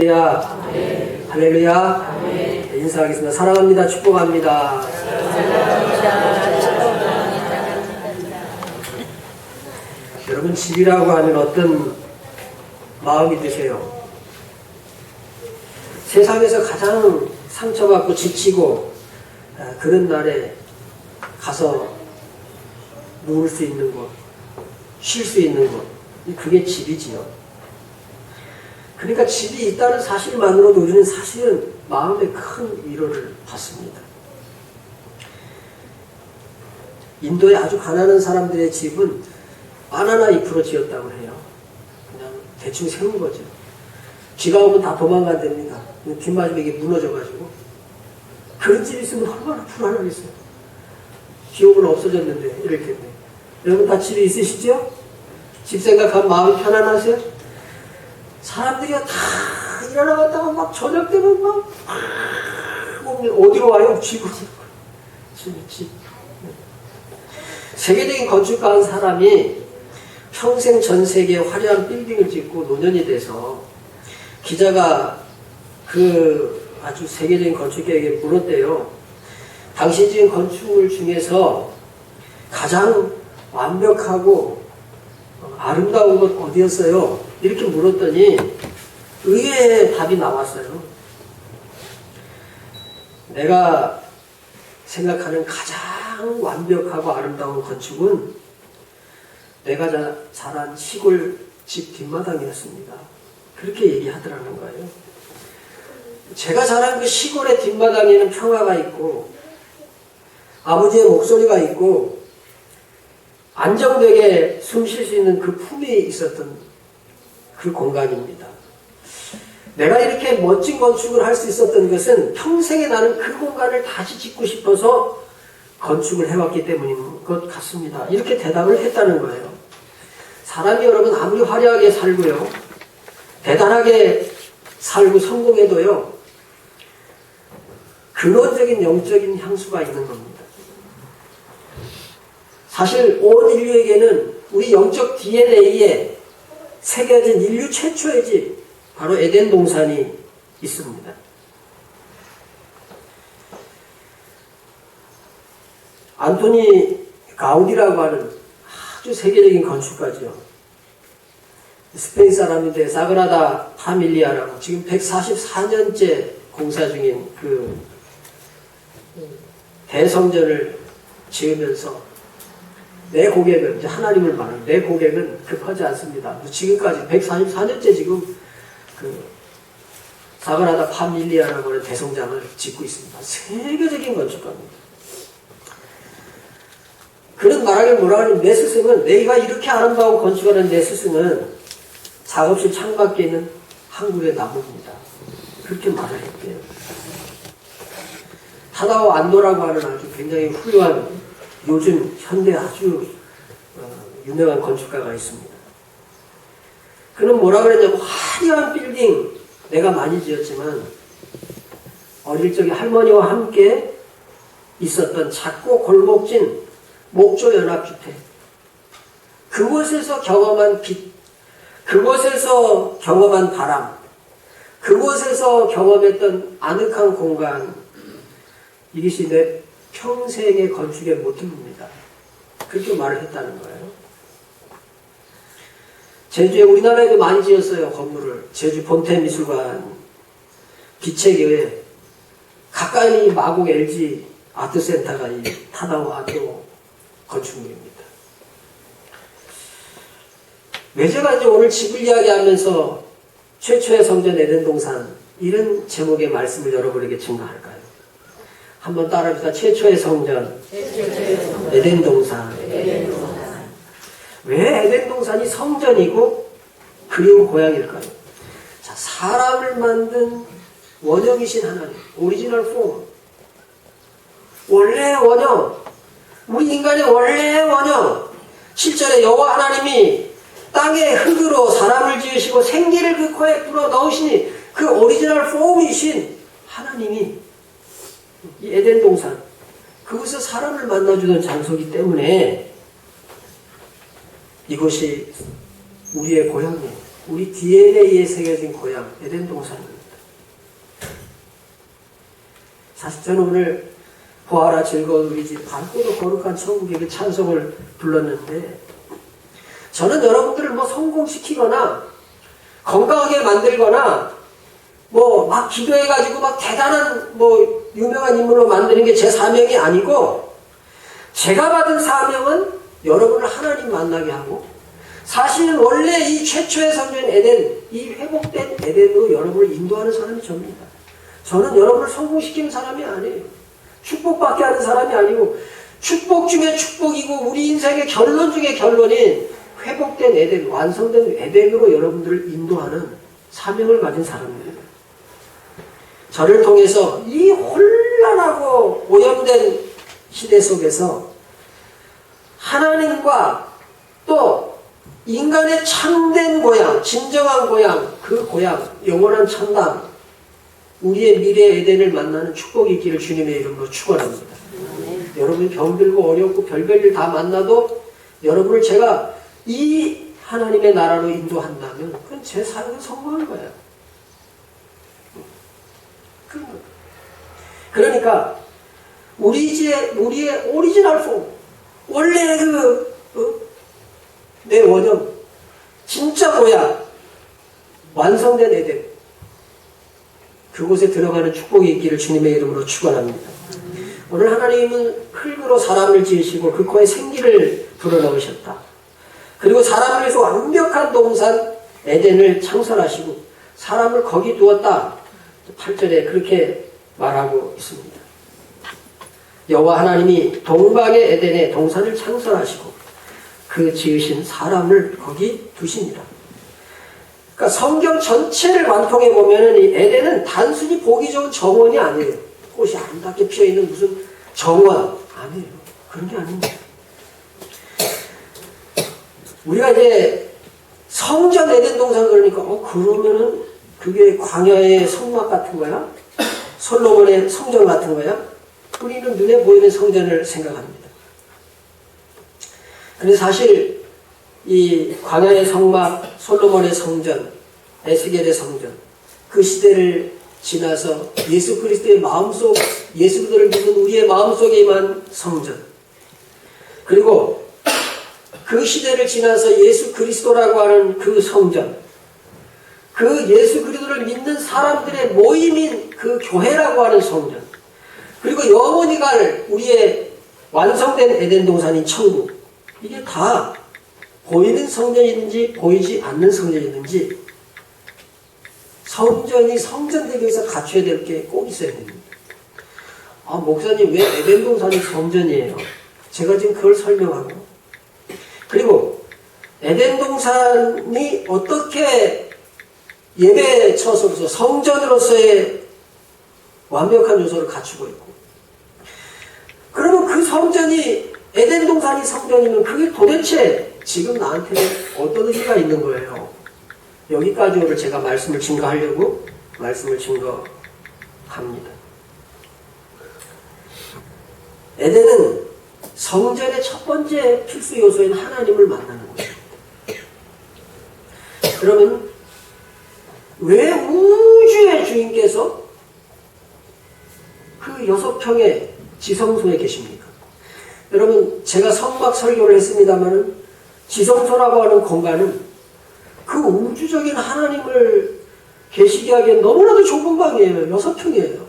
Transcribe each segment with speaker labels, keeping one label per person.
Speaker 1: 할렐루야. 할렐루야. 네, 인사하겠습니다. 사랑합니다. 축복합니다. 여러분, 집이라고 하면 어떤 마음이 드세요? 세상에서 가장 상처받고 지치고 그런 날에 가서 누울 수 있는 곳, 쉴 수 있는 곳, 그게 집이지요. 그러니까 집이 있다는 사실만으로도 우리는 사실은 마음에 큰 위로를 받습니다. 인도의 아주 가난한 사람들의 집은 바나나 잎으로 지었다고 해요. 그냥 대충 세운 거죠. 비가 오면 다 도망간답니다. 비 맞으면 이게 무너져가지고. 그런 집이 있으면 얼마나 불안하겠어요. 비 오면 없어졌는데 이렇게. 여러분 다 집이 있으시죠? 집 생각하면 마음이 편안하세요? 사람들이 다 일어나갔다가 막 저녁 되면 막 어디로 와요? 집으로. 집. 세계적인 건축가 한 사람이 평생 전 세계에 화려한 빌딩을 짓고 노년이 돼서 기자가 그 아주 세계적인 건축가에게 물었대요. 당시 지은 건축물 중에서 가장 완벽하고 아름다운 것 어디였어요? 이렇게 물었더니 의외의 답이 나왔어요. 내가 생각하는 가장 완벽하고 아름다운 건축은 내가 자란 시골 집 뒷마당이었습니다. 그렇게 얘기하더라는 거예요. 제가 자란 그 시골의 뒷마당에는 평화가 있고 아버지의 목소리가 있고 안정되게 숨 쉴 수 있는 그 품이 있었던 그 공간입니다. 내가 이렇게 멋진 건축을 할 수 있었던 것은 평생에 나는 그 공간을 다시 짓고 싶어서 건축을 해왔기 때문인 것 같습니다. 이렇게 대답을 했다는 거예요. 사람이 여러분 아무리 화려하게 살고요, 대단하게 살고 성공해도요, 근원적인 영적인 향수가 있는 겁니다. 사실 온 인류에게는 우리 영적 DNA에 새겨진 인류 최초의 집, 바로 에덴 동산이 있습니다. 안토니 가우디라고 하는 아주 세계적인 건축가죠. 스페인 사람인데 사그라다 파밀리아라고 지금 144년째 공사 중인 그 대성전을 지으면서 내 고객은, 이제 하나님을 말하는 내 고객은 급하지 않습니다. 지금까지 144년째 지금 그 사그라다 파밀리아라고 하는 대성장을 짓고 있습니다. 세계적인 건축가입니다. 그런 말하길 뭐라 하냐면 내 스승은, 내가 이렇게 아름다운 건축하는 내 스승은 작업실 창밖에 있는 한국의 나무입니다. 그렇게 말을 했대요. 타다오 안도라고 하는 아주 굉장히 훌륭한 요즘 현대 아주 유명한 건축가가 있습니다. 그는 뭐라 그랬냐면 화려한 빌딩 내가 많이 지었지만 어릴 적에 할머니와 함께 있었던 작고 골목진 목조 연합주택, 그곳에서 경험한 빛, 그곳에서 경험한 바람, 그곳에서 경험했던 아늑한 공간, 이것이 내 평생의 건축의 모티브입니다. 그렇게 말을 했다는 거예요. 제주에 우리나라에도 많이 지었어요. 건물을. 제주 본태미술관, 기책에 가까이 마곡 LG 아트센터가 이 타다오 안도 건축물입니다. 왜 제가 이제 오늘 집을 이야기하면서 최초의 성전 에덴 동산 이런 제목의 말씀을 여러분에게 증거할까요? 한번 따라합시다. 최초의 성전 에덴 동산. 왜 에덴 동산이 성전이고 그리운 고향일까요? 자, 사람을 만든 원형이신 하나님, 오리지널 폼, 원래의 원형, 우리 인간의 원래의 원형. 7절에 여호와 하나님이 땅의 흙으로 사람을 지으시고 생기를 그 코에 불어 넣으시니 그 오리지널 폼이신 하나님이 이 에덴 동산, 그곳에서 사람을 만나주던 장소이기 때문에 이곳이 우리의 고향이에요. 우리 DNA에 새겨진 고향 에덴 동산입니다. 사실 저는 오늘 보아라 즐거운 우리 집 밝고도 거룩한 천국의 찬송을 불렀는데, 저는 여러분들을 뭐 성공시키거나 건강하게 만들거나 뭐 막 기도해가지고 막 대단한 뭐 유명한 인물로 만드는 게 제 사명이 아니고, 제가 받은 사명은 여러분을 하나님 만나게 하고, 사실은 원래 이 최초의 성전 에덴, 이 회복된 에덴으로 여러분을 인도하는 사람이 접니다. 저는 여러분을 성공시키는 사람이 아니에요. 축복받게 하는 사람이 아니고, 축복 중에 축복이고 우리 인생의 결론 중에 결론인 회복된 에덴, 완성된 에덴으로 여러분들을 인도하는 사명을 가진 사람입니다. 저를 통해서 이 혼란하고 오염된 시대 속에서 하나님과 또 인간의 참된 고향, 진정한 고향, 그 고향, 영원한 천당, 우리의 미래 에덴을 만나는 축복이 있기를 주님의 이름으로 축원합니다. 여러분이 병들고 어렵고 별별일 다 만나도 여러분을 제가 이 하나님의 나라로 인도한다면 그건 제 사역은 성공한 거예요. 그러니까 우리의 오리지널 폼, 원래 내 원형, 진짜 고향, 완성된 에덴, 그곳에 들어가는 축복이 있기를 주님의 이름으로 축원합니다. 오늘 하나님은 흙으로 사람을 지으시고 그 코에 생기를 불어넣으셨다. 그리고 사람을 위해서 완벽한 동산 에덴을 창설하시고 사람을 거기 두었다. 8절에 그렇게 말하고 있습니다. 여호와 하나님이 동방의 에덴에 동산을 창설하시고 그 지으신 사람을 거기 두십니다. 그러니까 성경 전체를 관통해 보면은 이 에덴은 단순히 보기 좋은 정원이 아니에요. 꽃이 아름답게 피어 있는 무슨 정원 아니에요. 그런 게 아닙니다. 우리가 이제 성전 에덴 동산 그러니까 그러면은 그게 광야의 성막 같은 거야? 솔로몬의 성전 같은 거야? 우리는 눈에 보이는 성전을 생각합니다. 그런데 사실 이 광야의 성막, 솔로몬의 성전, 에스겔의 성전, 그 시대를 지나서 예수 그리스도의 마음속, 예수 그리스도를 믿는 우리의 마음속에 임한 성전, 그리고 그 시대를 지나서 예수 그리스도라고 하는 그 성전, 그 예수 그리스도를 믿는 사람들의 모임인 그 교회라고 하는 성전, 그리고 영원히 갈 우리의 완성된 에덴 동산인 천국, 이게 다 보이는 성전이든지 보이지 않는 성전이든지 성전이 성전되기 위해서 갖춰야 될 게 꼭 있어야 됩니다. 목사님 왜 에덴 동산이 성전이에요? 제가 지금 그걸 설명하고, 그리고 에덴 동산이 어떻게 예배 처소로서 성전으로서의 완벽한 요소를 갖추고 있고, 그러면 그 성전이 에덴 동산이 성전이면 그게 도대체 지금 나한테는 어떤 의미가 있는 거예요? 여기까지 오늘 제가 말씀을 증거하려고 말씀을 증거합니다. 에덴은 성전의 첫 번째 필수 요소인 하나님을 만나는 거예요. 그러면 왜 우주의 주인께서 그 6평의 지성소에 계십니까? 여러분, 제가 성막 설교를 했습니다마는 지성소라고 하는 공간은 그 우주적인 하나님을 계시게 하기엔 너무나도 좁은 방이에요. 6평이에요.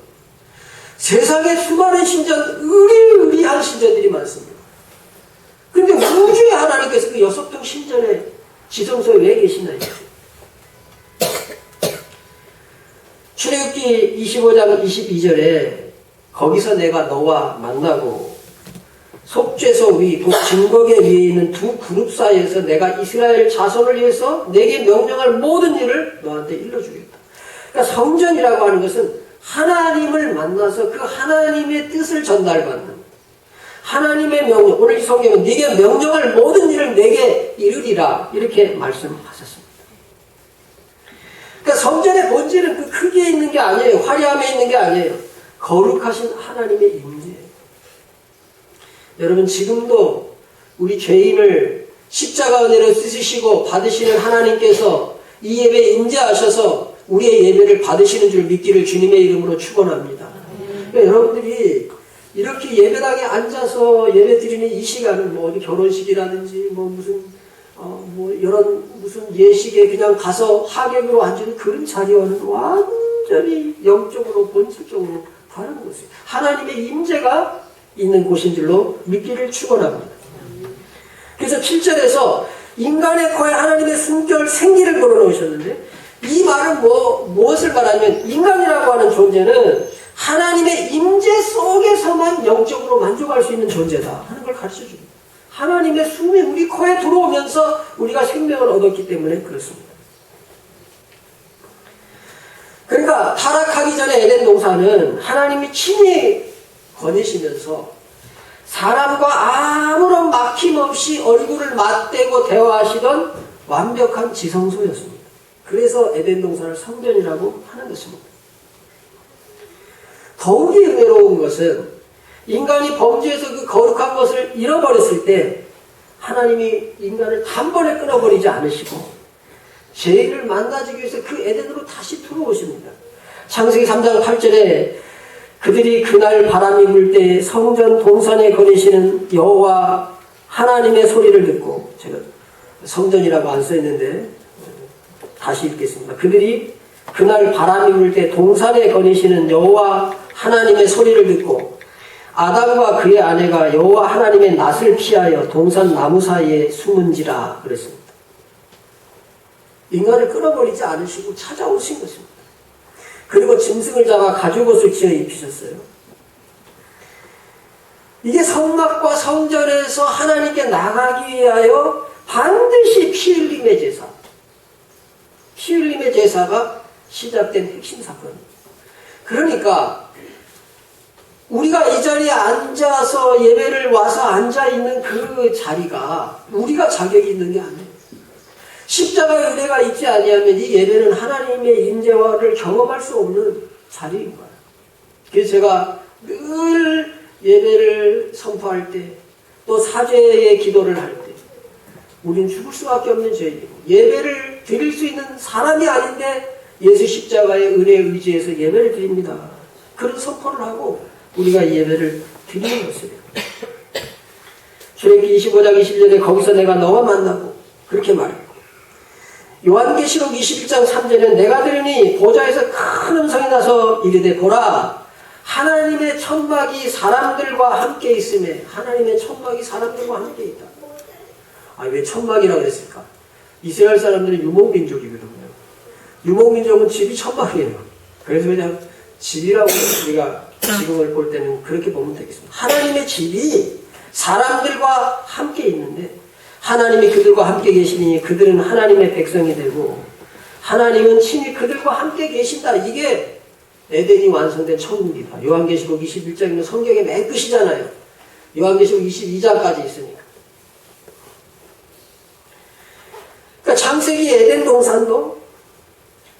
Speaker 1: 세상에 수많은 신전, 의리의리한 신전들이 많습니다. 그런데 우주의 하나님께서 그 6평 신전에 지성소에 왜 계시나요? 출애굽기 25장 22절에 거기서 내가 너와 만나고 속죄소 위, 곧 증거계 위에 있는 두 그룹 사이에서 내가 이스라엘 자손을 위해서 내게 명령할 모든 일을 너한테 일러주겠다. 그러니까 성전이라고 하는 것은 하나님을 만나서 그 하나님의 뜻을 전달받는 하나님의 명령, 오늘 이 성경은 네게 명령할 모든 일을 내게 이르리라 이렇게 말씀하셨습니다. 그러니까 성전의 본질은 그 크기에 있는 게 아니에요. 화려함에 있는 게 아니에요. 거룩하신 하나님의 임재예요. 여러분, 지금도 우리 죄인을 십자가 은혜로 쓰시고 받으시는 하나님께서 이 예배에 임재하셔서 우리의 예배를 받으시는 줄 믿기를 주님의 이름으로 축원합니다. 그러니까 여러분들이 이렇게 예배당에 앉아서 예배 드리는 이 시간은 뭐 어디 결혼식이라든지 뭐 무슨 뭐 이런 무슨 예식에 그냥 가서 하객으로 앉는 그런 자리와는 완전히 영적으로 본질적으로 다른 곳이에요. 하나님의 임재가 있는 곳인 줄로 믿기를 축원합니다. 그래서 7절에서 인간의 코에 하나님의 숨결 생기를 걸어놓으셨는데 이 말은 무엇을 말하면 인간이라고 하는 존재는 하나님의 임재 속에서만 영적으로 만족할 수 있는 존재다 하는 걸 가르쳐줍니다. 하나님의 숨이 우리 코에 들어오면서 우리가 생명을 얻었기 때문에 그렇습니다. 그러니까 타락하기 전에 에덴 동산은 하나님이 친히 거니시면서 사람과 아무런 막힘없이 얼굴을 맞대고 대화하시던 완벽한 지성소였습니다. 그래서 에덴 동산을 성전이라고 하는 것입니다. 더욱이 은혜로운 것은 인간이 범죄에서 그 거룩한 것을 잃어버렸을 때 하나님이 인간을 단번에 끊어버리지 않으시고 죄인을 만나주기 위해서 그 에덴으로 다시 들어오십니다. 창세기 3장 8절에 그들이 그날 바람이 불 때 성전 동산에 거니시는 여호와 하나님의 소리를 듣고, 제가 성전이라고 안 써있는데 다시 읽겠습니다. 그들이 그날 바람이 불 때 동산에 거니시는 여호와 하나님의 소리를 듣고 아담과 그의 아내가 여호와 하나님의 낯을 피하여 동산 나무 사이에 숨은지라 그랬습니다. 인간을 끊어버리지 않으시고 찾아오신 것입니다. 그리고 짐승을 잡아 가죽옷을 지어 입히셨어요. 이게 성막과 성전에서 하나님께 나가기 위하여 반드시 피 흘림의 제사, 피 흘림의 제사가 시작된 핵심 사건입니다. 그러니까 우리가 이 자리에 앉아서 예배를 와서 앉아있는 그 자리가 우리가 자격이 있는 게 아니에요. 십자가의 은혜가 있지 아니하면 이 예배는 하나님의 임재와를 경험할 수 없는 자리인 거예요. 그래서 제가 늘 예배를 선포할 때, 또 사죄의 기도를 할 때, 우리는 죽을 수밖에 없는 죄인이고 예배를 드릴 수 있는 사람이 아닌데 예수 십자가의 은혜에 의지해서 예배를 드립니다. 그런 선포를 하고 우리가 이 예배를 드리는 것이에요. 출애굽기 25장 20절에 거기서 내가 너와 만나고 그렇게 말해요. 요한계시록 21장 3절에 내가 들으니 보좌에서 큰 음성이 나서 이르되 보라 하나님의 천막이 사람들과 함께 있음에, 하나님의 천막이 사람들과 함께 있다. 왜 천막이라고 그랬을까? 이스라엘 사람들은 유목민족이거든요. 유목민족은 집이 천막이에요. 그래서 그냥 집이라고 우리가 지금을 볼 때는 그렇게 보면 되겠습니다. 하나님의 집이 사람들과 함께 있는데 하나님이 그들과 함께 계시니 그들은 하나님의 백성이 되고 하나님은 친히 그들과 함께 계신다. 이게 에덴이 완성된 천국이다. 요한계시록 21장이면 성경의 맨 끝이잖아요. 요한계시록 22장까지 있으니까. 그러니까 창세기 에덴 동산도,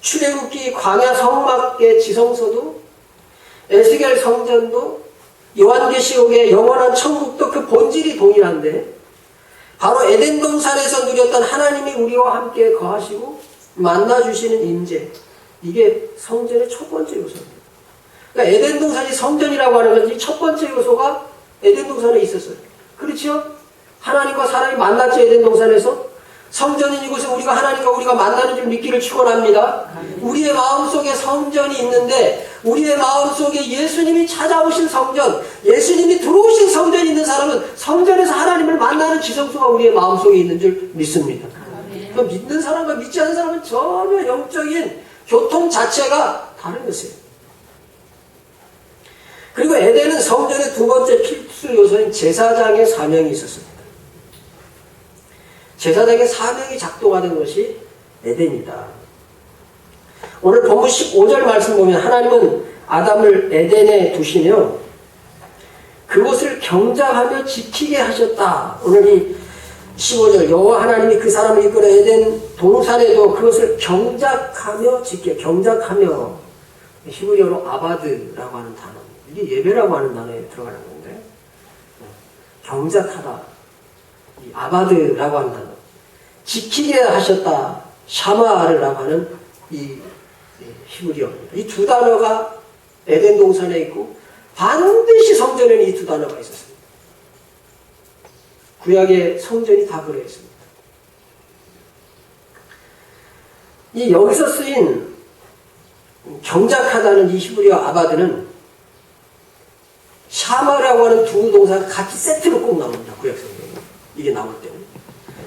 Speaker 1: 출애굽기 광야 성막의 지성소도, 에스겔 성전도, 요한계시록의 영원한 천국도 그 본질이 동일한데 바로 에덴 동산에서 누렸던 하나님이 우리와 함께 거하시고 만나주시는 임재, 이게 성전의 첫 번째 요소입니다. 그러니까 에덴 동산이 성전이라고 하는 건 이 첫 번째 요소가 에덴 동산에 있었어요. 그렇죠? 하나님과 사람이 만났죠. 에덴 동산에서. 성전인 이곳에 우리가 하나님과 우리가 만나는 줄 믿기를 축원합니다. 우리의 마음속에 성전이 있는데 우리의 마음속에 예수님이 찾아오신 성전, 예수님이 들어오신 성전이 있는 사람은 성전에서 하나님을 만나는 지성소가 우리의 마음속에 있는 줄 믿습니다. 그 믿는 사람과 믿지 않는 사람은 전혀 영적인 교통 자체가 다른 것이에요. 그리고 에덴은 성전의 두 번째 필수 요소인 제사장의 사명이 있었습니다. 제사장의 사명이 작동하는 것이 에덴이다. 오늘 본문 15절 말씀 보면 하나님은 아담을 에덴에 두시며 그곳을 경작하며 지키게 하셨다. 오늘 이 15절 여호와 하나님이 그 사람을 이끌어 에덴 동산에도 그것을 경작하며 경작하며 히브리어로 아바드라고 하는 단어, 이게 예배라고 하는 단어에 들어가는 건데 경작하다, 이 아바드라고 하는 단어, 지키게 하셨다. 샤마르라고 하는 이 히브리어입니다. 이 두 단어가 에덴 동산에 있고 반드시 성전에는 이 두 단어가 있었습니다. 구약의 성전이 다 그래 있습니다. 이 여기서 쓰인 경작하다는 이 히브리어 아바드는 샤마라고 하는 두 동사가 같이 세트로 꼭 나옵니다. 구약 성경에. 이게 나올 때는.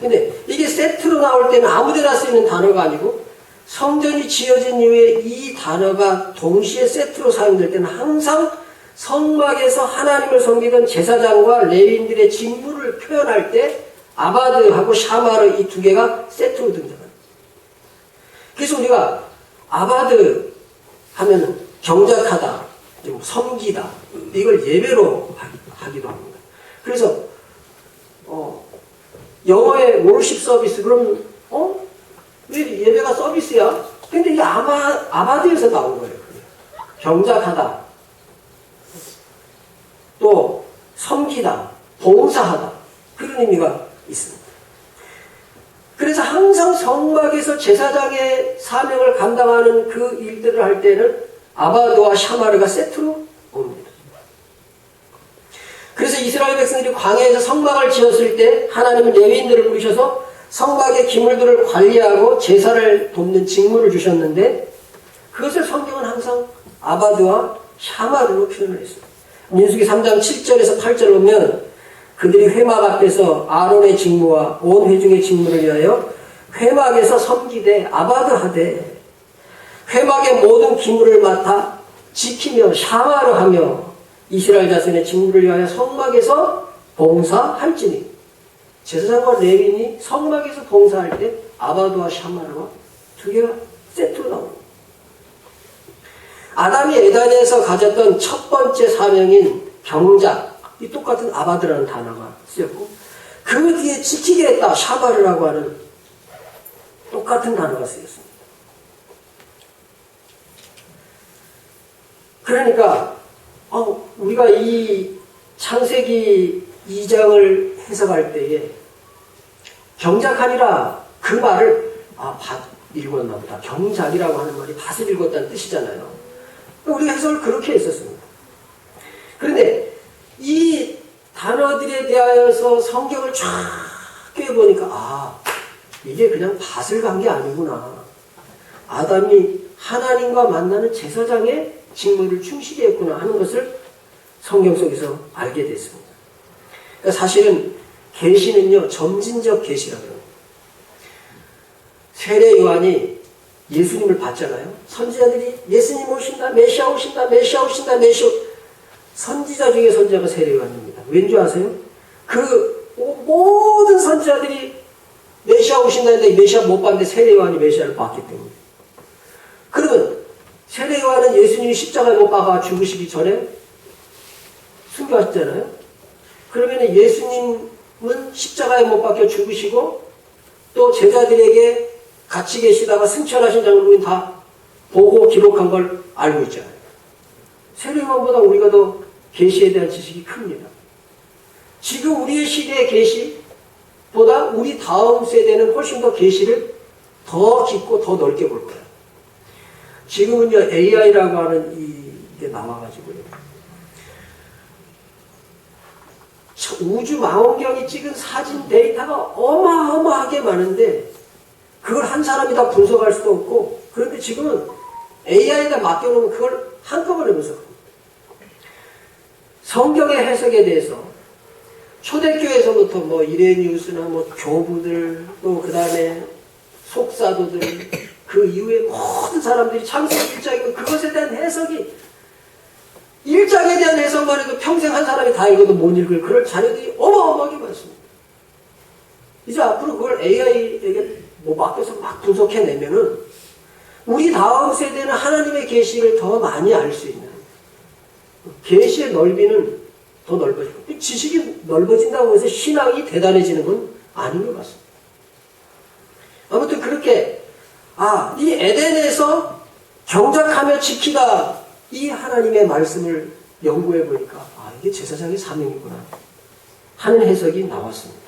Speaker 1: 근데 이게 세트로 나올 때는 아무데나 쓰이는 단어가 아니고 성전이 지어진 이후에 이 단어가 동시에 세트로 사용될 때는 항상 성막에서 하나님을 섬기던 제사장과 레위인들의 직무를 표현할 때 아바드하고 샤마르 이 두 개가 세트로 등장합니다. 그래서 우리가 아바드 하면 경작하다, 좀 섬기다, 이걸 예배로 하기도 합니다. 그래서 영어의 월십 서비스, 그럼 왜 예배가 서비스야? 근데 이게 아바드에서 나온 거예요. 경작하다, 또 섬기다, 봉사하다, 그런 의미가 있습니다. 그래서 항상 성막에서 제사장의 사명을 감당하는 그 일들을 할 때는 아바드와 샤마르가 세트로 옵니다. 그래서 이스라엘 백성들이 광야에서 성막을 지었을 때 하나님은 레위인들을 부르셔서 성막의 기물들을 관리하고 제사를 돕는 직무를 주셨는데 그것을 성경은 항상 아바드와 샤마르로 표현을 했습니다. 민수기 3장 7절에서 8절 보면 그들이 회막 앞에서 아론의 직무와 온 회중의 직무를 위하여 회막에서 섬기되 아바드하되 회막의 모든 기물을 맡아 지키며 샤마르하며 이스라엘 자손의 직무를 위하여 성막에서 봉사할지니 제사장과 레위인이 성막에서 봉사할 때 아바드와 샤마르와 두 개가 세트로 나옵니다. 아담이 에덴에서 가졌던 첫 번째 사명인 경작, 이 똑같은 아바드라는 단어가 쓰였고 그 뒤에 지키게 했다 샤마르라고 하는 똑같은 단어가 쓰였습니다. 그러니까 우리가 이 창세기 2장을 해석할 때에 경작하리라 그 말을 밭 읽었나 보다. 경작이라고 하는 말이 밭을 읽었다는 뜻이잖아요. 우리가 해석을 그렇게 했었습니다. 그런데 이 단어들에 대하여서 성경을 쫙 꿰보니까 이게 그냥 밭을 간 게 아니구나. 아담이 하나님과 만나는 제사장의 직무를 충실히 했구나 하는 것을 성경 속에서 알게 됐습니다. 그러니까 사실은 계시는요 점진적 계시라고 합니다. 세례 요한이 예수님을 봤잖아요. 선지자들이 예수님 오신다, 메시아 오신다, 메시아 오신다, 메시아. 선지자 중에 선지자가 세례 요한입니다. 왠지 아세요? 그 모든 선지자들이 메시아 오신다 했는데 메시아 못 봤는데 세례 요한이 메시아를 봤기 때문에. 그러면 세례 요한은 예수님이 십자가에 못 박아 죽으시기 전에 순교하셨잖아요. 그러면 예수님은 십자가에 못 박혀 죽으시고 또 제자들에게 같이 계시다가 승천하신 장을 우리는 다 보고 기록한 걸 알고 있잖아요. 세례 요한보다 우리가 더 계시에 대한 지식이 큽니다. 지금 우리의 시대의 계시보다 우리 다음 세대는 훨씬 더 계시를 더 깊고 더 넓게 볼 거예요. 지금은요 AI라고 하는 이게 나와가지고요. 우주 망원경이 찍은 사진 데이터가 어마어마하게 많은데 그걸 한 사람이 다 분석할 수도 없고 그런데 지금은 AI에다 맡겨놓으면 그걸 한꺼번에 분석합니다. 성경의 해석에 대해서 초대교회에서부터 이레니우스나 교부들 또 그 다음에 속사도들 그 이후에 모든 사람들이 창세기 1장이고 그것에 대한 해석이 1장에 대한 해석만 해도 평생 한 사람이 다 읽어도 못 읽을 그럴 자료들이 어마어마하게 많습니다. 이제 앞으로 그걸 AI에게 맡겨서 막 분석해내면은 우리 다음 세대는 하나님의 계시를 더 많이 알 수 있는 계시의 넓이는 더 넓어지고 지식이 넓어진다고 해서 신앙이 대단해지는 건 아닌 것 같습니다. 아무튼 그렇게 이 에덴에서 경작하며 지키다 이 하나님의 말씀을 연구해 보니까 이게 제사장의 사명이구나 하는 해석이 나왔습니다.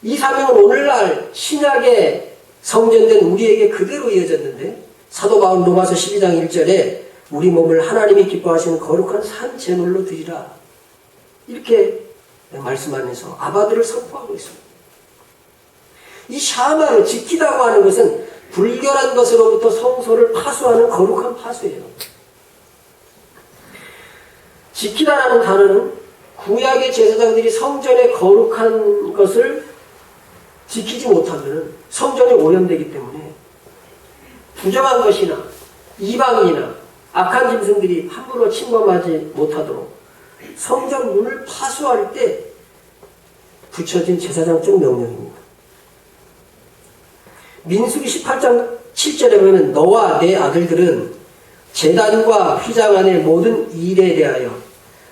Speaker 1: 이 사명은 오늘날 신약의 성전된 우리에게 그대로 이어졌는데 사도 바울 로마서 12장 1절에 우리 몸을 하나님이 기뻐하시는 거룩한 산 제물로 드리라 이렇게 말씀하면서 아바드를 선포하고 있습니다. 이 샤마를 지키다고 하는 것은 불결한 것으로부터 성소를 파수하는 거룩한 파수예요. 지키다라는 단어는 구약의 제사장들이 성전의 거룩한 것을 지키지 못하면 성전이 오염되기 때문에 부정한 것이나 이방인이나 악한 짐승들이 함부로 침범하지 못하도록 성전 문을 파수할 때 붙여진 제사장적 명령입니다. 민수기 18장 7절에 보면 너와 내 아들들은 제단과 휘장 안의 모든 일에 대하여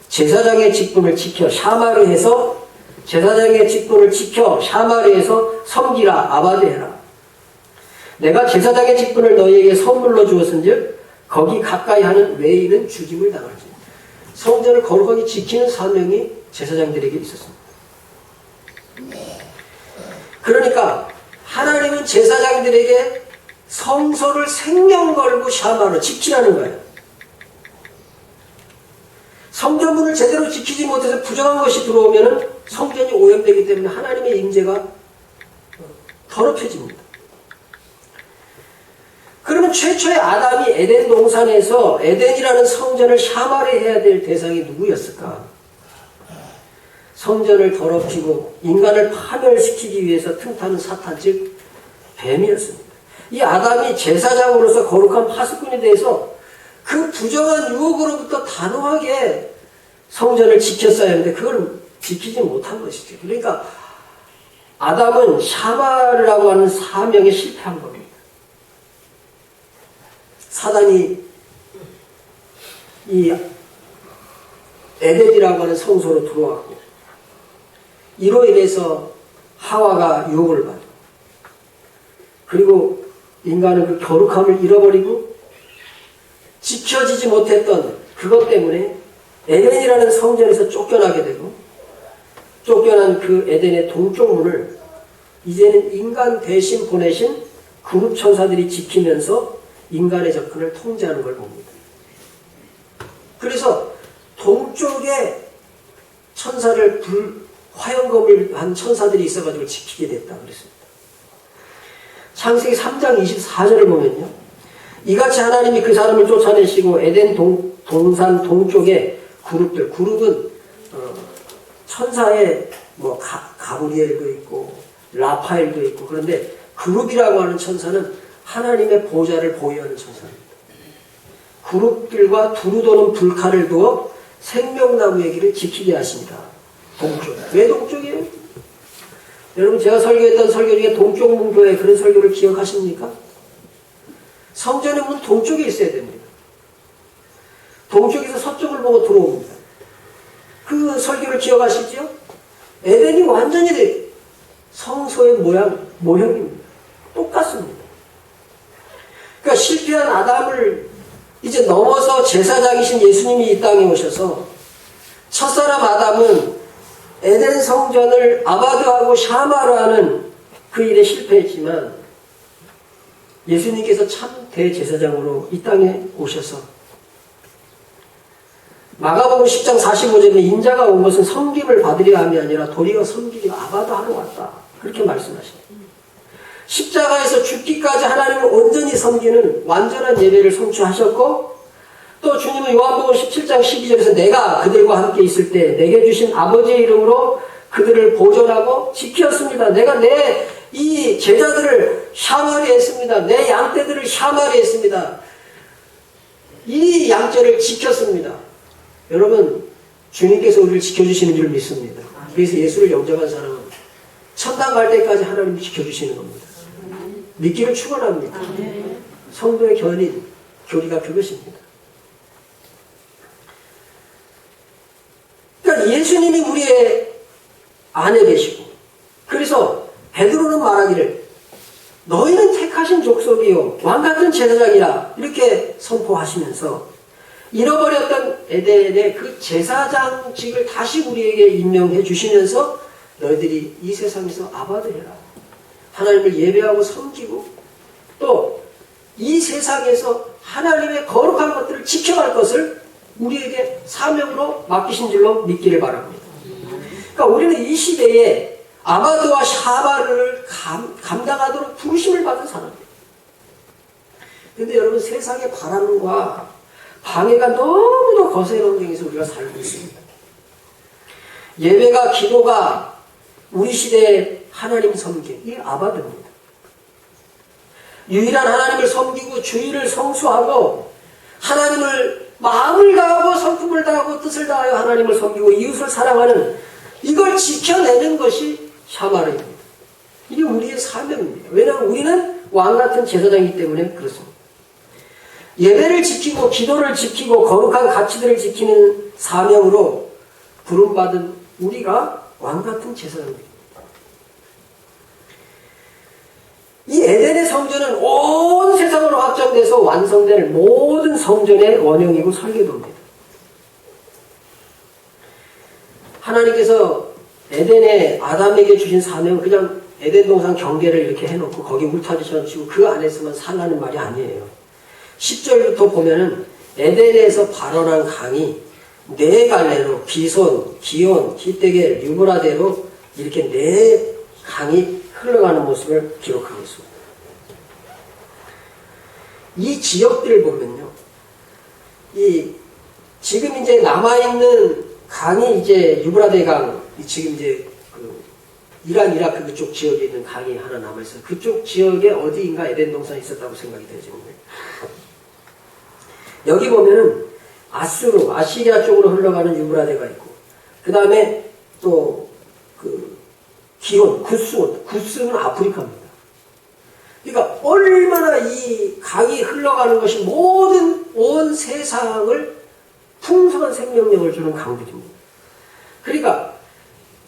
Speaker 1: 제사장의 직분을 지켜 샤마르에서 제사장의 직분을 지켜 샤마르에서 섬기라 아바드해라. 내가 제사장의 직분을 너희에게 선물로 주었은즉 거기 가까이 하는 외인은 죽임을 당할지. 성전을 거룩하게 지키는 사명이 제사장들에게 있었습니다. 그러니까 하나님은 제사장들에게 성소를 생명 걸고 샤마로 지키라는 거예요. 성전문을 제대로 지키지 못해서 부정한 것이 들어오면 성전이 오염되기 때문에 하나님의 임재가 더럽혀집니다. 그러면 최초의 아담이 에덴 동산에서 에덴이라는 성전을 샤마르 해야 될 대상이 누구였을까? 성전을 더럽히고 인간을 파멸시키기 위해서 틈타는 사탄, 즉 뱀이었습니다. 이 아담이 제사장으로서 거룩한 파수꾼에 대해서 그 부정한 유혹으로부터 단호하게 성전을 지켰어야 했는데 그걸 지키지 못한 것이죠. 그러니까 아담은 샤마르라고 하는 사명에 실패한 겁니다. 사단이 이 에덴이라고 하는 성소로 들어왔고 이로 인해서 하와가 유혹을 받고 그리고 인간은 그 거룩함을 잃어버리고 지켜지지 못했던 그것 때문에 에덴이라는 성전에서 쫓겨나게 되고 쫓겨난 그 에덴의 동쪽 문을 이제는 인간 대신 보내신 그룹 천사들이 지키면서 인간의 접근을 통제하는 걸 봅니다. 그래서 동쪽에 천사를 화염검을 한 천사들이 있어가지고 지키게 됐다 그랬습니다. 창세기 3장 24절을 보면요. 이같이 하나님이 그 사람을 쫓아내시고 에덴 동산 동쪽에 그룹은 천사의 뭐 가브리엘도 있고 라파엘도 있고 그런데 그룹이라고 하는 천사는 하나님의 보좌를 보유하는 천사입니다. 그룹들과 두루 도는 불칼을 두어 생명나무의 길을 지키게 하십니다. 동쪽. 왜 동쪽이에요? 여러분 제가 설교했던 설교 중에 동쪽 문교회 그런 설교를 기억하십니까? 성전의 문 동쪽에 있어야 됩니다. 동쪽에서 서쪽을 보고 들어옵니다. 그 설교를 기억하시죠? 에덴이 완전히 성소의 모형입니다. 똑같습니다. 그러니까 실패한 아담을 이제 넘어서 제사장이신 예수님이 이 땅에 오셔서 첫사람 아담은 에덴 성전을 아바드하고 샤마르하는 그 일에 실패했지만 예수님께서 참 대제사장으로 이 땅에 오셔서 마가복음 10장 45절에 인자가 온 것은 섬김을 받으려 함이 아니라 도리어 섬기려 아바드하러 왔다. 그렇게 말씀하십니다. 십자가에서 죽기까지 하나님을 온전히 섬기는 완전한 예배를 성취하셨고 또 주님은 요한복음 17장 12절에서 내가 그들과 함께 있을 때 내게 주신 아버지의 이름으로 그들을 보존하고 지켰습니다. 내가 내 이 제자들을 샤마리 했습니다. 내 양떼들을 샤마리 했습니다. 이 양떼를 지켰습니다. 여러분 주님께서 우리를 지켜주시는 줄 믿습니다. 그래서 예수를 영접한 사람은 천당 갈 때까지 하나님이 지켜주시는 겁니다. 믿기를 축원합니다. 성도의 교리가 그것입니다. 그러니까 예수님이 우리의 안에 계시고 그래서 베드로는 말하기를 너희는 택하신 족속이요 왕같은 제사장이라 이렇게 선포하시면서 잃어버렸던 에덴의 그 제사장직을 다시 우리에게 임명해 주시면서 너희들이 이 세상에서 아바드해라. 하나님을 예배하고 섬기고 또 이 세상에서 하나님의 거룩한 것들을 지켜갈 것을 우리에게 사명으로 맡기신 줄로 믿기를 바랍니다. 그러니까 우리는 이 시대에 아마드와 샤바를 감당하도록 부르심을 받은 사람이에요. 그런데 여러분 세상의 바람과 방해가 너무도 거센 환경에서 우리가 살고 있습니다. 예배가 기도가 우리 시대의 하나님 섬김, 이 아바드입니다. 유일한 하나님을 섬기고 주의를 성수하고 하나님을 마음을 다하고 성품을 다하고 뜻을 다하여 하나님을 섬기고 이웃을 사랑하는 이걸 지켜내는 것이 샤마르입니다. 이게 우리의 사명입니다. 왜냐하면 우리는 왕같은 제사장이기 때문에 그렇습니다. 예배를 지키고 기도를 지키고 거룩한 가치들을 지키는 사명으로 부름받은 우리가 왕같은 제사장입니다. 이 에덴의 성전은 온 세상으로 확장돼서 완성될 모든 성전의 원형이고 설계도입니다. 하나님께서 에덴에 아담에게 주신 사명은 그냥 에덴 동산 경계를 이렇게 해놓고 거기 울타리처럼 치고 그 안에서만 살라는 말이 아니에요. 10절부터 보면은 에덴에서 발원한 강이 네 갈래로 기손, 기온, 기떼겔, 유브라데로 이렇게 네 강이 흘러가는 모습을 기록하고 있습니다. 이 지역들을 보면요, 지금 이제 남아있는 강이 이제 유브라데 강, 지금 이제 이란, 이라크 그쪽 지역에 있는 강이 하나 남아있어요. 그쪽 지역에 어디인가 에덴 동산이 있었다고 생각이 되어집니다. 여기 보면은 아수르, 아시리아 쪽으로 흘러가는 유브라데가 있고, 그 다음에 또 기온, 구스는 아프리카입니다. 그러니까 얼마나 이 강이 흘러가는 것이 모든 온 세상을 풍성한 생명력을 주는 강들입니다. 그러니까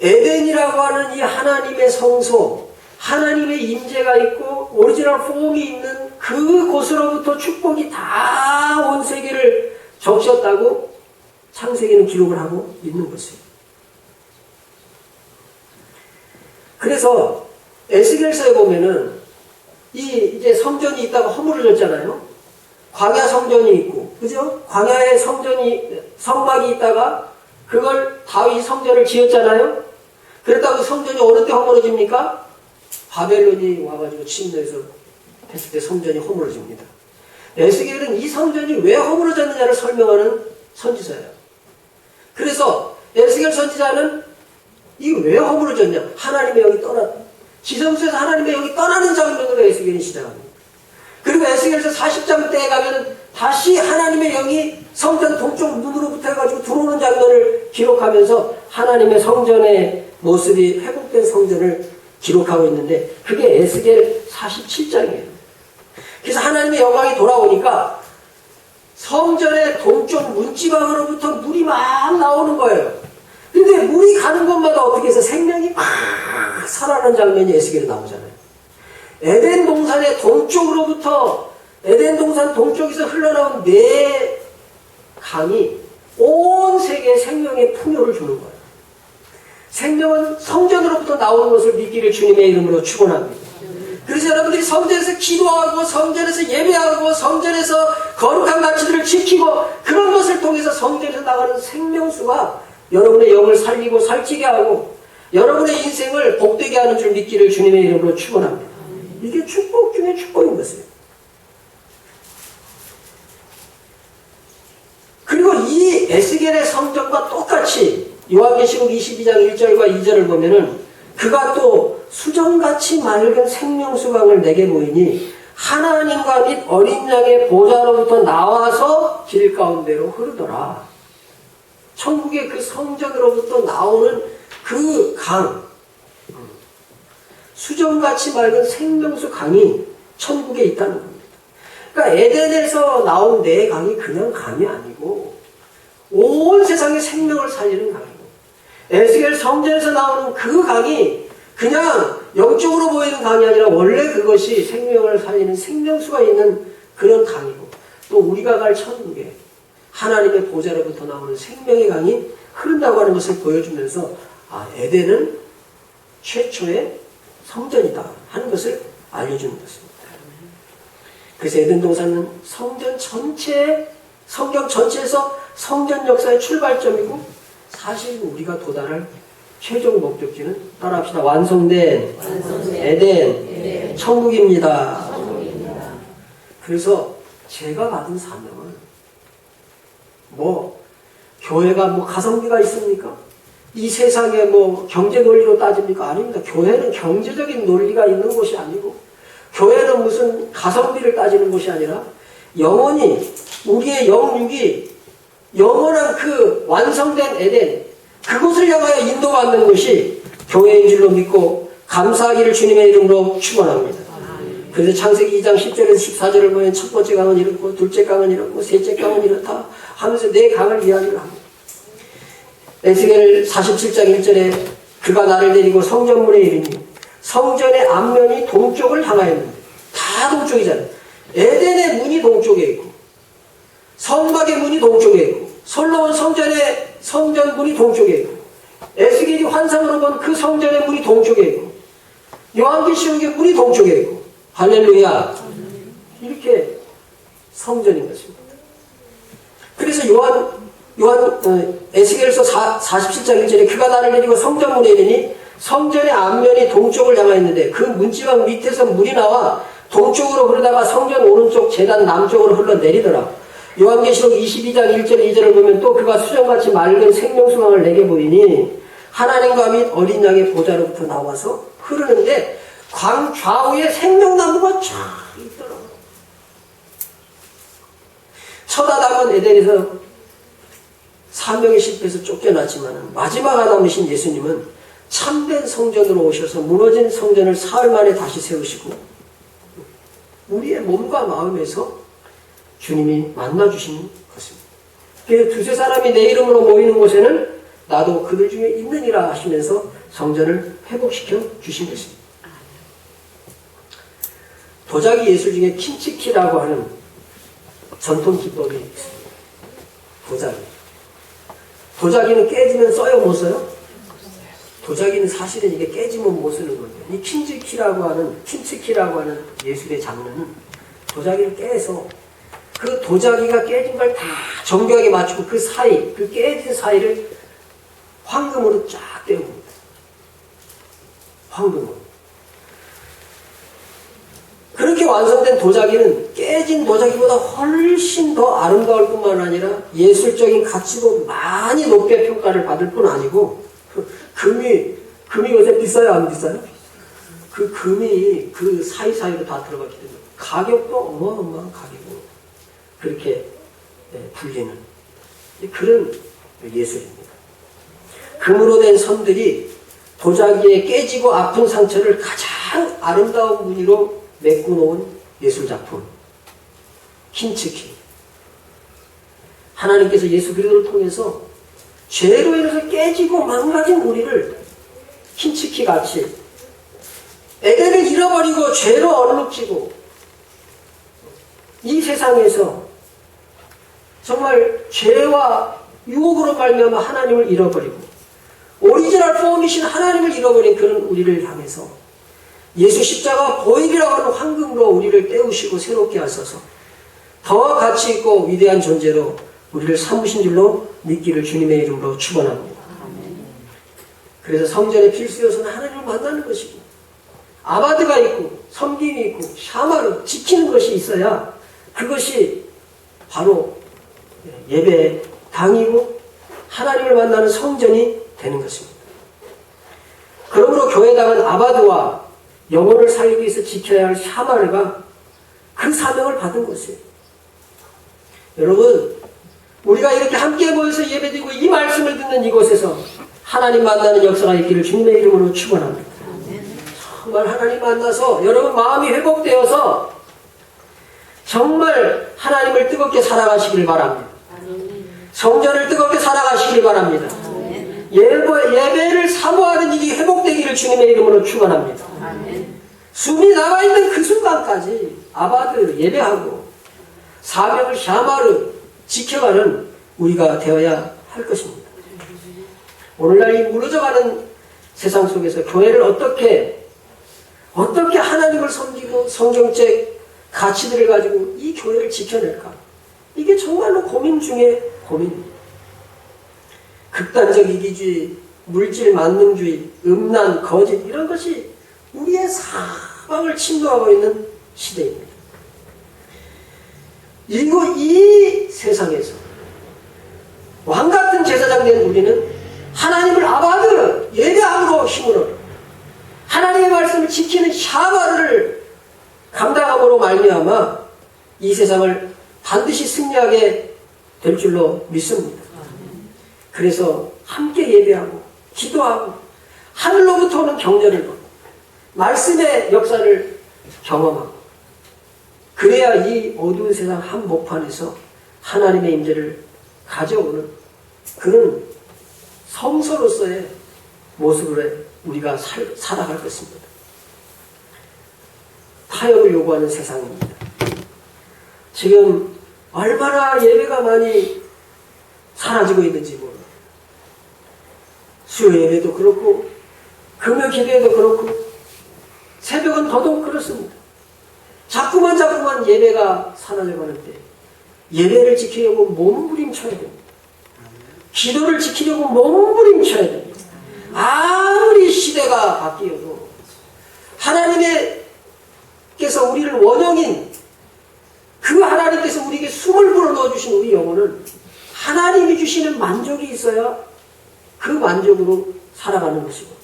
Speaker 1: 에덴이라고 하는 이 하나님의 성소, 하나님의 임재가 있고 오리지널 폼이 있는 그곳으로부터 축복이 다 온 세계를 적셨다고 창세기는 기록을 하고 있는 것이에요. 그래서 에스겔서에 보면은 이제 성전이 있다가 허물어졌잖아요. 광야 성전이 있고, 그죠? 광야에 성막이 있다가 그걸 다윗이 성전을 지었잖아요. 그랬다고 성전이 어느 때 허물어집니까? 바벨론이 와가지고 침노해서 했을 때 성전이 허물어집니다. 에스겔은 이 성전이 왜 허물어졌느냐를 설명하는 선지자예요. 그래서 에스겔 선지자는 이 왜 허물어졌냐? 하나님의 영이 지성소에서 하나님의 영이 떠나는 장면으로 에스겔이 시작합니다. 그리고 에스겔서 40장 때에 가면 다시 하나님의 영이 성전 동쪽 문으로부터 해가지고 들어오는 장면을 기록하면서 하나님의 성전의 모습이 회복된 성전을 기록하고 있는데 그게 에스겔 47장이에요. 그래서 하나님의 영광이 돌아오니까 성전의 동쪽 문지방으로부터 물이 막 나오는 거예요. 근데 물이 가는 곳마다 어떻게 해서 생명이 막 살아나는 장면이 에스겔에 나오잖아요. 에덴 동산의 동쪽으로부터 에덴 동산 동쪽에서 흘러나온 네 강이 온 세계에 생명의 풍요를 주는 거예요. 생명은 성전으로부터 나오는 것을 믿기를 주님의 이름으로 축원합니다. 그래서 여러분들이 성전에서 기도하고 성전에서 예배하고 성전에서 거룩한 가치들을 지키고 그런 것을 통해서 성전에서 나가는 생명수가 여러분의 영을 살리고 살찌게 하고 여러분의 인생을 복되게 하는 줄 믿기를 주님의 이름으로 축원합니다. 이게 축복 중에 축복인 것이에요. 그리고 이 에스겔의 성전과 똑같이 요한계시록 22장 1절과 2절을 보면은 그가 또 수정같이 맑은 생명수강을 내게 보이니 하나님과 및 어린 양의 보좌로부터 나와서 길 가운데로 흐르더라. 천국의 그 성전으로부터 나오는 그 강, 수정같이 맑은 생명수 강이 천국에 있다는 겁니다. 그러니까 에덴에서 나온 네 강이 그냥 강이 아니고 온 세상의 생명을 살리는 강이고 에스겔 성전에서 나오는 그 강이 그냥 영적으로 보이는 강이 아니라 원래 그것이 생명을 살리는 생명수가 있는 그런 강이고 또 우리가 갈 천국에 하나님의 보좌로부터 나오는 생명의 강이 흐른다고 하는 것을 보여주면서 에덴은 최초의 성전이다. 하는 것을 알려주는 것입니다. 그래서 에덴 동산은 성경 전체에서 성전 역사의 출발점이고 사실 우리가 도달할 최종 목적지는 따라합시다. 완성된 에덴 천국입니다. 그래서 제가 받은 사명은 교회가 가성비가 있습니까? 이 세상에 경제 논리로 따집니까? 아닙니다. 교회는 경제적인 논리가 있는 곳이 아니고 교회는 무슨 가성비를 따지는 곳이 아니라 영원히 우리의 영육이 영원한 그 완성된 에덴 그곳을 향하여 인도받는 것이 교회인 줄로 믿고 감사하기를 주님의 이름으로 축원합니다. 그래서 창세기 2장 10절에서 14절을 보면 첫 번째 강은 이렇고 둘째 강은 이렇고 셋째 강은 이렇다 하면서 네 강을 이야기를 합니다. 에스겔 47장 1절에 그가 나를 데리고 성전문에 이르니 성전의 앞면이 동쪽을 향하였는데 다 동쪽이잖아요. 에덴의 문이 동쪽에 있고 성막의 문이 동쪽에 있고 솔로몬 성전의 성전 문이 동쪽에 있고 에스겔이 환상으로 본 그 성전의 문이 동쪽에 있고 요한계시록의 문이 동쪽에 있고 할렐루야 이렇게 성전인 것입니다. 그래서 에스겔서 47장 1절에 그가 나를 데리고 성전문에 이르니 성전의 앞면이 동쪽을 향하였는데 그 문지방 밑에서 물이 나와 동쪽으로 흐르다가 성전 오른쪽 제단 남쪽으로 흘러내리더라. 요한계시록 22장 1절 2절을 보면 또 그가 수정같이 맑은 생명수강을 내게 보이니 하나님과 및 어린 양의 보좌로부터 나와서 흐르는데 광 좌우에 생명나무가 쫙 있더라고요. 첫 아담은 에덴에서 사명에 실패해서 쫓겨났지만 마지막 아담이신 예수님은 참된 성전으로 오셔서 무너진 성전을 사흘 만에 다시 세우시고 우리의 몸과 마음에서 주님이 만나주시는 것입니다. 그래서 두세 사람이 내 이름으로 모이는 곳에는 나도 그들 중에 있느니라 하시면서 성전을 회복시켜 주신 것입니다. 도자기 예술 중에 킨치키라고 하는 전통 기법이 있습니다. 도자기는 깨지면 써요, 못 써요? 도자기는 사실은 이게 깨지면 못 쓰는 건데 이 킨치키라고 하는 예술의 장르는 도자기를 깨서 그 도자기가 깨진 걸 다 정교하게 맞추고 그 깨진 사이를 황금으로 쫙 떼웁니다. 황금으로. 그렇게 완성된 도자기는 깨진 도자기보다 훨씬 더 아름다울 뿐만 아니라 예술적인 가치도 많이 높게 평가를 받을 뿐 아니고 금이 요새 비싸요? 안 비싸요? 그 금이 그 사이사이로 다 들어갔기 때문에 가격도 어마어마한 가격으로 그렇게 불리는 그런 예술입니다. 금으로 된 선들이 도자기에 깨지고 아픈 상처를 가장 아름다운 무늬로 메꿔놓은 예술작품 킨치키. 하나님께서 예수 그리스도를 통해서 죄로 인해서 깨지고 망가진 우리를 킨치키 같이 에덴을 잃어버리고 죄로 얼룩지고 이 세상에서 정말 죄와 유혹으로 말미암아 하나님을 잃어버리고 오리지널 폼이신 하나님을 잃어버린 그런 우리를 향해서 예수 십자가 보일이라고 하는 황금으로 우리를 떼우시고 새롭게 하셔서 더 가치 있고 위대한 존재로 우리를 삼으신 줄로 믿기를 주님의 이름으로 축원합니다. 그래서 성전의 필수 요소는 하나님을 만나는 것이고 아바드가 있고 섬김이 있고 샤마르 지키는 것이 있어야 그것이 바로 예배의 당이고 하나님을 만나는 성전이 되는 것입니다. 그러므로 교회당은 아바드와 영혼을 살리기 위해서 지켜야 할 샤마르가 그 사명을 받은 것이에요. 여러분, 우리가 이렇게 함께 모여서 예배드리고 이 말씀을 듣는 이곳에서 하나님 만나는 역사가 있기를 주님의 이름으로 축원합니다. 정말 하나님 만나서 여러분 마음이 회복되어서 정말 하나님을 뜨겁게 살아가시길 바랍니다. 성전을 뜨겁게 살아가시길 바랍니다. 예배를 사모하는 일이 회복되기를 주님의 이름으로 축원합니다. 숨이 남아있는 그 순간까지 아바드 예배하고 사명을 샤마르 지켜가는 우리가 되어야 할 것입니다. 오늘날 이 무너져가는 세상 속에서 교회를 어떻게 어떻게 하나님을 섬기고 성경적 가치들을 가지고 이 교회를 지켜낼까? 이게 정말로 고민 중에 고민입니다. 극단적 이기주의, 물질 만능주의, 음란, 거짓 이런 것이 우리의 사방을 침노하고 있는 시대입니다. 그리고 이 세상에서 왕같은 제사장 된 우리는 하나님을 아바드, 예배함으로 힘을 얻어 하나님의 말씀을 지키는 샤바를 감당함으로 말미암아 이 세상을 반드시 승리하게 될 줄로 믿습니다. 그래서 함께 예배하고 기도하고 하늘로부터 오는 격려를 받고 말씀의 역사를 경험하고 그래야 이 어두운 세상 한복판에서 하나님의 임재를 가져오는 그런 성서로서의 모습으로 우리가 살아갈 것입니다. 타협을 요구하는 세상입니다. 지금 얼마나 예배가 많이 사라지고 있는지 몰라요. 수요 예배도 그렇고 금요 기도에도 그렇고 새벽은 더더욱 그렇습니다. 자꾸만 예배가 사라져가는데 예배를 지키려고 몸부림쳐야 됩니다. 기도를 지키려고 몸부림쳐야 됩니다. 아무리 시대가 바뀌어도 하나님께서 우리를 원형인 그 하나님께서 우리에게 숨을 불어넣어주신 우리 영혼은 하나님이 주시는 만족이 있어야 그 만족으로 살아가는 것이고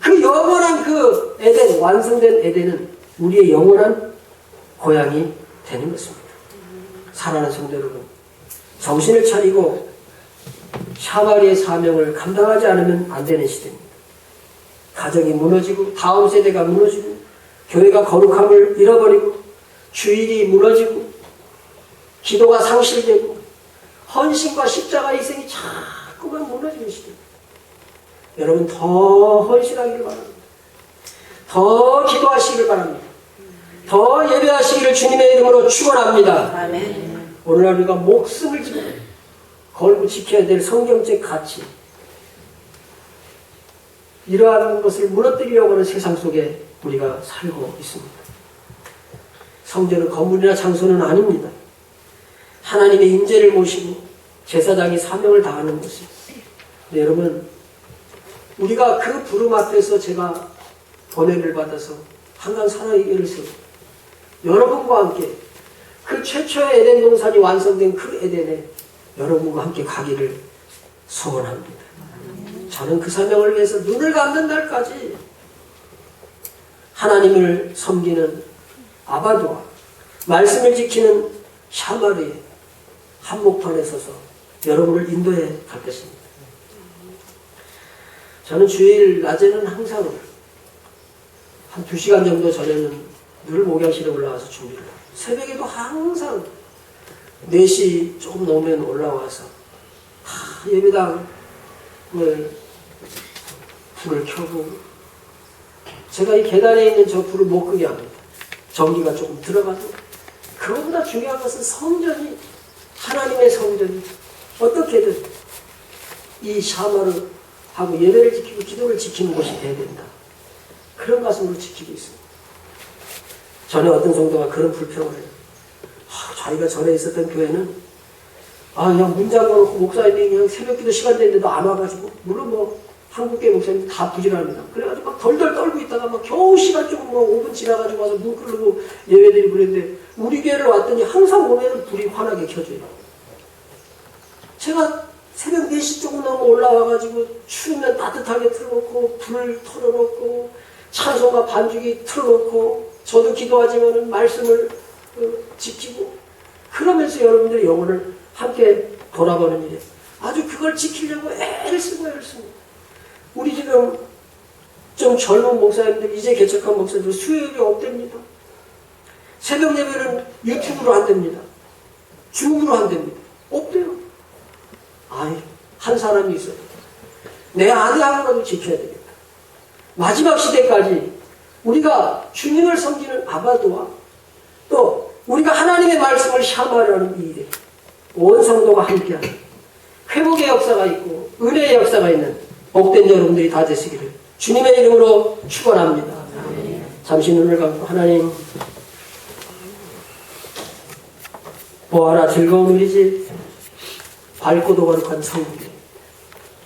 Speaker 1: 그 영원한 그 에덴, 완성된 에덴은 우리의 영원한 고향이 되는 것입니다. 사랑하는 성도 여러분, 정신을 차리고 샤바리의 사명을 감당하지 않으면 안 되는 시대입니다. 가정이 무너지고 다음 세대가 무너지고 교회가 거룩함을 잃어버리고 주일이 무너지고 기도가 상실되고 헌신과 십자가 희생이 자꾸만 무너지는 시대입니다. 여러분 더 헌신하기를 바랍니다. 더 기도하시기를 바랍니다. 더 예배하시기를 주님의 이름으로 축원합니다.
Speaker 2: 아멘.
Speaker 1: 오늘날 우리가 목숨을 걸고 지켜야 될 성경적 가치 이러한 것을 무너뜨리려고 하는 세상 속에 우리가 살고 있습니다. 성전은 건물이나 장소는 아닙니다. 하나님의 임재를 모시고 제사장이 사명을 다하는 것입니다. 네, 여러분 우리가 그 부름 앞에서 제가 번뇌를 받아서 한강 사랑의 예를 세우고 여러분과 함께 그 최초의 에덴 동산이 완성된 그 에덴에 여러분과 함께 가기를 소원합니다. 저는 그 사명을 위해서 눈을 감는 날까지 하나님을 섬기는 아바도와 말씀을 지키는 샤마리의 한복판에 서서 여러분을 인도해 갈 것입니다. 저는 주일 낮에는 항상 한 2시간 정도 전에는 늘 목양실에 올라와서 준비를 해요. 새벽에도 항상 4시 조금 넘으면 올라와서 예배당을 불을 켜고 제가 이 계단에 있는 저 불을 못 끄게 합니다. 전기가 조금 들어가도 그것보다 중요한 것은 성전이 하나님의 성전이 어떻게든 이 샤마를 하고 예배를 지키고 기도를 지키는 곳이 돼야 된다. 그런 가슴으로 지키고 있습니다. 전에 어떤 성도가 그런 불평을 해요. 자기가 전에 있었던 교회는 그냥 문 잠궈놓고 목사님이 그냥 새벽기도 시간 됐는데도 안 와가지고 물론 뭐 한국계 목사님 다 부지런합니다. 그래가지고 막 덜덜 떨고 있다가 막 겨우 시간 조금 5분 지나가지고 와서 문 끄르고 예배드리고 그랬는데 우리 교회를 왔더니 항상 오면은 불이 환하게 켜져요. 제가 새벽 4시 조금 넘어 올라와가지고 추우면 따뜻하게 틀어놓고 불을 털어놓고 찬송가 반주기 틀어놓고 저도 기도하지만은 말씀을 지키고 그러면서 여러분들의 영혼을 함께 돌아보는 일이에요. 아주 그걸 지키려고 애를 쓰고 애를 씁니다. 우리 지금 좀 젊은 목사님들, 이제 개척한 목사님들 수요일이 없답니다. 새벽 예배는 유튜브로 한답니다. 줌으로 한답니다. 없대요. 한 사람이 있어요. 내 아내하고라도 지켜야 되겠다. 마지막 시대까지 우리가 주님을 섬기는 아바도와 또 우리가 하나님의 말씀을 샤마라는 이 일에 온 성도가 함께하는 회복의 역사가 있고 은혜의 역사가 있는 복된 여러분들이 다 되시기를 주님의 이름으로 축원합니다. 잠시 눈을 감고 하나님 보아라 즐거운 우리 집 밝고도 거룩한 천국에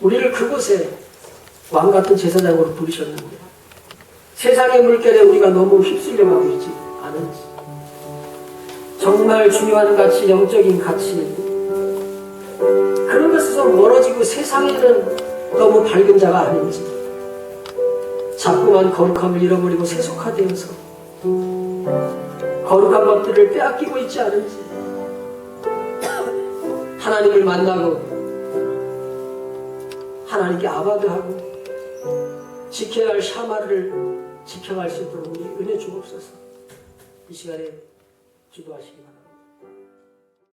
Speaker 1: 우리를 그곳에 왕같은 제사장으로 부르셨는데 세상의 물결에 우리가 너무 휩쓸려 가고 있지 않은지 정말 중요한 가치, 영적인 가치 그런 것에서 멀어지고 세상에는 너무 밝은 자가 아닌지 자꾸만 거룩함을 잃어버리고 세속화되어서 거룩한 것들을 빼앗기고 있지 않은지 하나님을 만나고 하나님께 아바드하고 지켜야 할 샤마를 지켜갈 수 있도록 우리 은혜 주옵소서. 이 시간에 기도하시기 바랍니다.